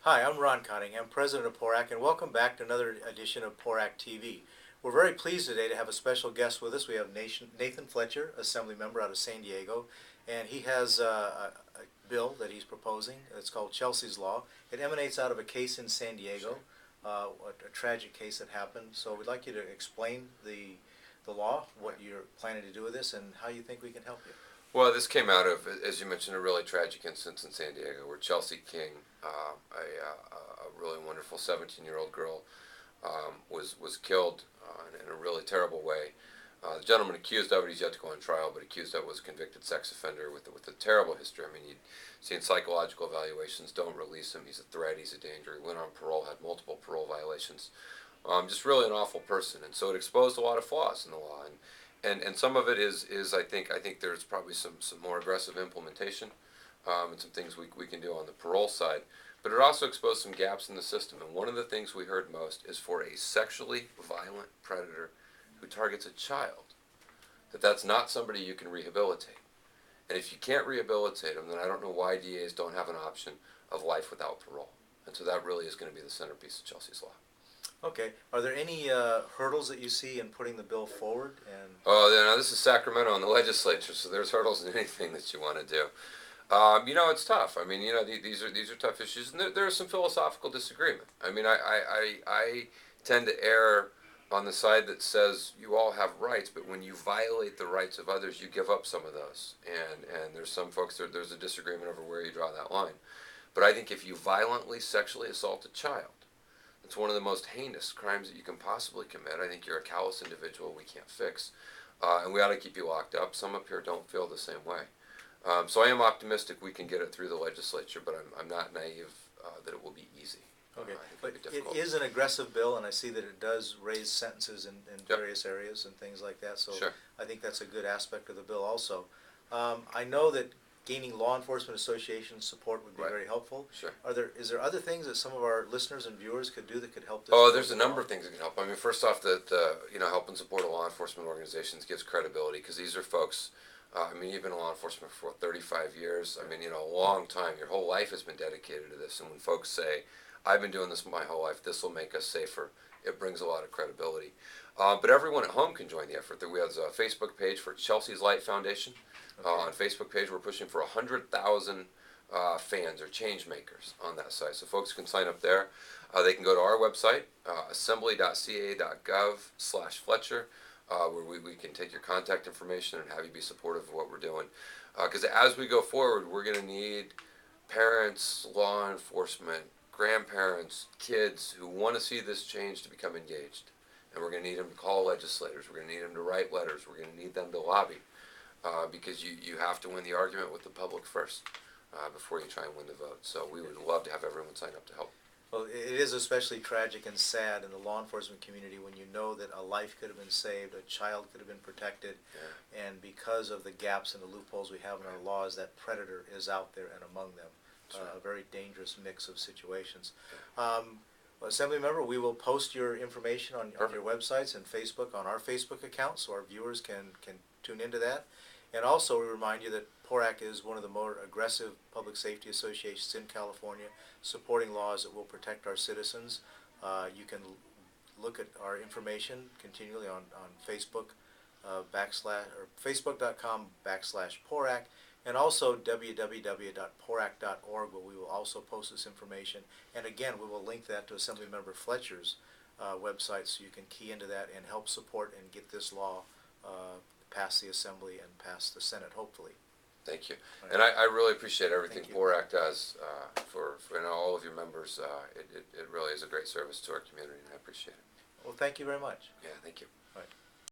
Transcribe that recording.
Hi, I'm Ron Cottingham, President of PORAC, and welcome back to another edition of PORAC TV. We're very pleased today to have a special guest with us. We have Nathan Fletcher, Assembly Member out of San Diego, and he has a bill that he's proposing. It's called Chelsea's Law. It emanates out of a case in San Diego, a tragic case that happened. So we'd like you to explain the law, what you're planning to do with this, and how you think we can help you. Well, this came out of, as you mentioned, a really tragic incident in San Diego where Chelsea King, a really wonderful 17-year-old girl, was killed in a really terrible way. The gentleman accused of it, he's yet to go on trial, but accused of it was a convicted sex offender with a terrible history. I mean, you'd seen psychological evaluations, don't release him, he's a threat, he's a danger. He went on parole, had multiple parole violations. Just really an awful person, and so it exposed a lot of flaws in the law. And some of it is I think there's probably some more aggressive implementation, and some things we can do on the parole side. But it also exposed some gaps in the system. And one of the things we heard most is for a sexually violent predator who targets a child, that's not somebody you can rehabilitate. And if you can't rehabilitate them, then I don't know why DAs don't have an option of life without parole. And so that really is going to be the centerpiece of Chelsea's Law. Okay. Are there any hurdles that you see in putting the bill forward? And Oh, now this is Sacramento and the legislature, so there's hurdles in anything that you want to do. It's tough. I mean, these are tough issues, and there is some philosophical disagreement. I mean, I tend to err on the side that says you all have rights, but when you violate the rights of others, you give up some of those. And there's some folks there's a disagreement over where you draw that line. But I think if you violently sexually assault a child, it's one of the most heinous crimes that you can possibly commit. I think you're a callous individual we can't fix, and we ought to keep you locked up. Some up here don't feel the same way. So I am optimistic we can get it through the legislature, but I'm not naive that it will be easy. okay, But it is an aggressive bill, and I see that it does raise sentences in Yep. various areas and things like that. So Sure. I think that's a good aspect of the bill also. I know that gaining law enforcement association support would be Right. very helpful. Sure. Is there other things that some of our listeners and viewers could do that could help this? Oh, bill there's a along? number of things that can help. I mean, first off, that help and support of law enforcement organizations gives credibility because these are folks. You've been in law enforcement for 35 years. I mean, a long time. Your whole life has been dedicated to this. And when folks say, "I've been doing this my whole life. This will make us safer," it brings a lot of credibility. But everyone at home can join the effort. We have a Facebook page for Chelsea's Light Foundation. Okay. On Facebook page, we're pushing for 100,000 fans or change makers on that site. So folks can sign up there. They can go to our website, assembly.ca.gov/Fletcher, where we can take your contact information and have you be supportive of what we're doing. Because as we go forward, we're going to need parents, law enforcement, grandparents, kids who want to see this change to become engaged. And we're going to need them to call legislators. We're going to need them to write letters. We're going to need them to lobby. Because you have to win the argument with the public first before you try and win the vote. So we would love to have everyone sign up to help. Well, it is especially tragic and sad in the law enforcement community when you know that a life could have been saved, a child could have been protected, Yeah. and because of the gaps and the loopholes we have in our laws, that predator is out there and among them. That's right. A very dangerous mix of situations. Assembly member, we will post your information on your websites and Facebook, on our Facebook account, so our viewers can tune into that. And also, we remind you that PORAC is one of the more aggressive public safety associations in California, supporting laws that will protect our citizens. You can look at our information continually on Facebook, Facebook.com/PORAC, and also www.porac.org, where we will also post this information. And again, we will link that to Assemblymember Fletcher's website, so you can key into that and help support and get this law past the Assembly and past the Senate, hopefully. Thank you. Right. And I really appreciate everything Thank you. PORAC does for all of your members. It really is a great service to our community, and I appreciate it. Well, thank you very much. Yeah, thank you.